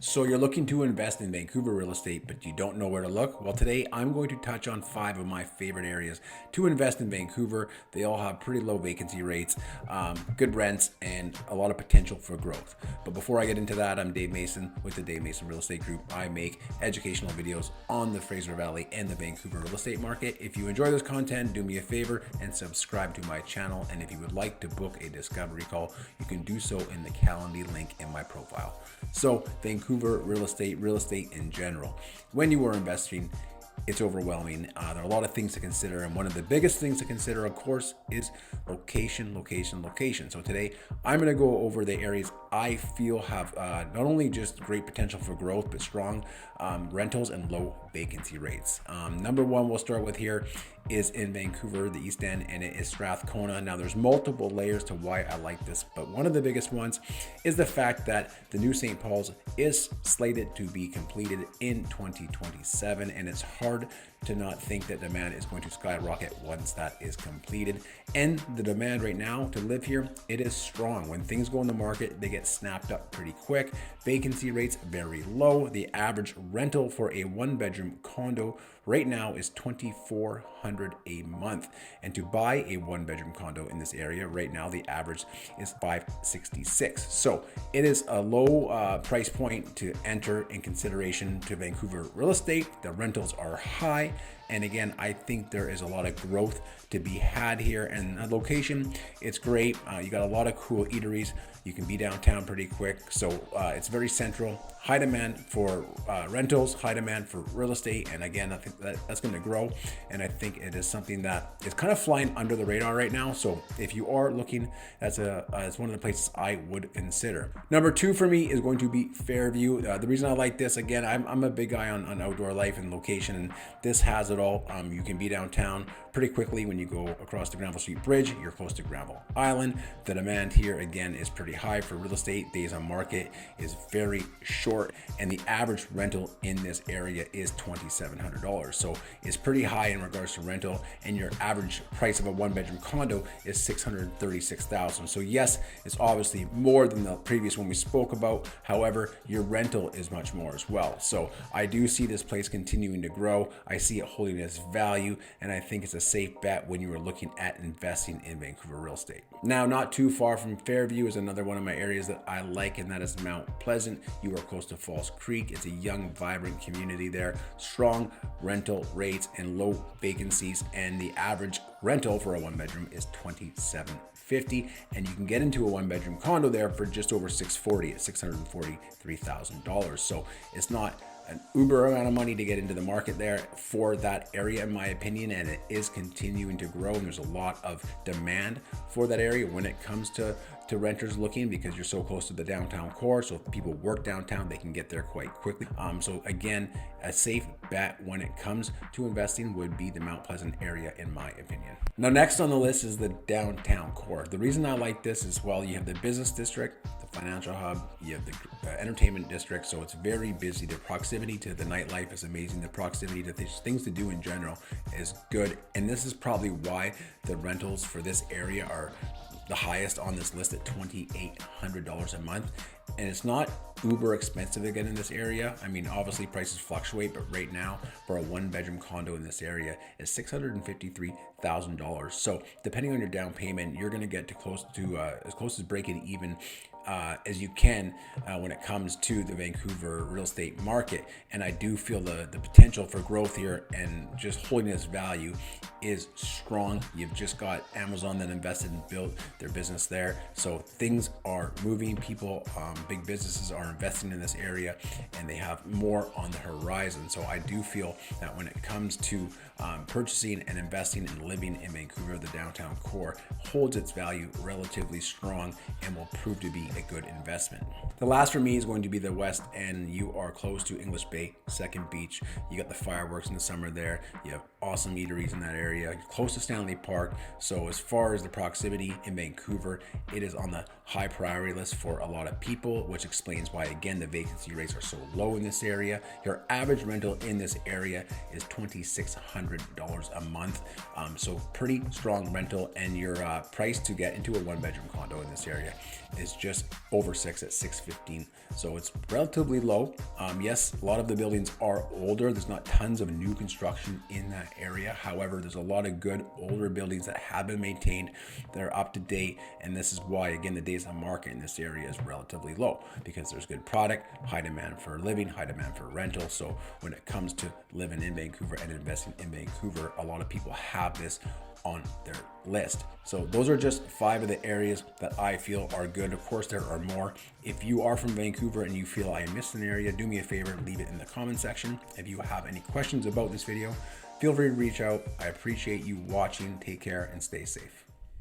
So you're looking to invest in Vancouver real estate, but you don't know where to look? Well, today I'm going to touch on 5 of my favorite areas to invest in Vancouver. They all have pretty low vacancy rates, good rents, and a lot of potential for growth. But before I get into that, I'm Dave Mason with the Dave Mason Real Estate Group. I make educational videos on the Fraser Valley and the Vancouver real estate market. If you enjoy this content, do me a favor and subscribe to my channel. And if you would like to book a discovery call, you can do so in the Calendly link in my profile. So Vancouver real estate in general. When you are investing, it's overwhelming. There are a lot of things to consider, and one of the biggest things to consider, of course, is location. So today, I'm going to go over the areas I feel have not only just great potential for growth, but strong rentals and low vacancy rates. Number one, we'll start with here is in Vancouver, the East End, and it is STRATHCONA. Now, there's multiple layers to why I like this, but one of the biggest ones is the fact that the new St. Paul's is slated to be completed in 2027, and it's hard to not think that demand is going to skyrocket once that is completed. And the demand right now to live here, it is strong. When things go in the market, they get snapped up pretty quick. Vacancy rates very low. The average rental for a one-bedroom condo right now is $2,400 a month. And to buy a one-bedroom condo in this area right now, the average is $566. So it is a low price point to enter in consideration to Vancouver real estate. The rentals are high. And again, I think there is a lot of growth to be had here. And the location, it's great. You got a lot of cool eateries. You can be downtown pretty quick. So it's very central. High demand for rentals, high demand for real estate. And again, I think that's going to grow. And I think it is something that is kind of flying under the radar right now. So if you are looking, that's one of the places I would consider. Number 2 for me is going to be Fairview. The reason I like this, again, I'm a big guy on outdoor life and location. And this has it all. You can be downtown pretty quickly. When you go across the Granville Street Bridge, you're close to Granville Island. The demand here again is pretty high for real estate. Days on market is very short, and the average rental in this area is $2,700. So it's pretty high in regards to rental, and your average price of a one-bedroom condo is $636,000. So yes, it's obviously more than the previous one we spoke about. However, your rental is much more as well. So I do see this place continuing to grow. I see it holding its value, and I think it's a safe bet when you are looking at investing in Vancouver real estate. Now, not too far from Fairview is another one of my areas that I like, and that is Mount Pleasant. You are close to Falls Creek. It's a young, vibrant community there. Strong rental rates and low vacancies, and the average rental for a one-bedroom is $2,750, and you can get into a one-bedroom condo there for just over $640 at $643,000. So it's not an uber amount of money to get into the market there for that area, in my opinion, and it is continuing to grow, and there's a lot of demand for that area when it comes to renters looking, because you're so close to the downtown core. So if people work downtown, they can get there quite quickly. So again, a safe bet when it comes to investing would be the Mount Pleasant area, in my opinion. Now, next on the list is the downtown core. The reason I like this is, well, you have the business district, the financial hub, you have the entertainment district, so it's very busy. The proximity to the nightlife is amazing. The proximity to things to do in general is good. And this is probably why the rentals for this area are the highest on this list at $2,800 a month. And it's not uber expensive to get in this area. I mean, obviously prices fluctuate, but right now for a one-bedroom condo in this area is $653,000. So depending on your down payment, you're going to get as close as breaking even as you can when it comes to the Vancouver real estate market. And I do feel the potential for growth here and just holding its value is strong. You've just got Amazon that invested and built their business there. So things are moving. People, big businesses are investing in this area, and they have more on the horizon. So I do feel that when it comes to purchasing and investing and living in Vancouver, the downtown core holds its value relatively strong and will prove to be a good investment. The last for me is going to be the West End. You are close to English Bay, Second Beach. You got the fireworks in the summer there. You have awesome eateries in that area. You're close to Stanley Park. So as far as the proximity in Vancouver, it is on the high priority list for a lot of people, which explains why, again, the vacancy rates are so low in this area. Your average rental in this area is $2,600 a month. So pretty strong rental, and your price to get into a one-bedroom condo in this area is just over 6 at 615. So it's relatively low. Yes, a lot of the buildings are older. There's not tons of new construction in that area. However, there's a lot of good older buildings that have been maintained, that are up to date. And this is why, again, the days on market in this area is relatively low, because there's good product, high demand for living, high demand for rental. So when it comes to living in Vancouver and investing in Vancouver, a lot of people have this on their list. So those are just 5 of the areas that I feel are good. Of course, there are more. If you are from Vancouver and you feel I missed an area, do me a favor, leave it in the comment section. If you have any questions about this video, feel free to reach out. I appreciate you watching. Take care and stay safe.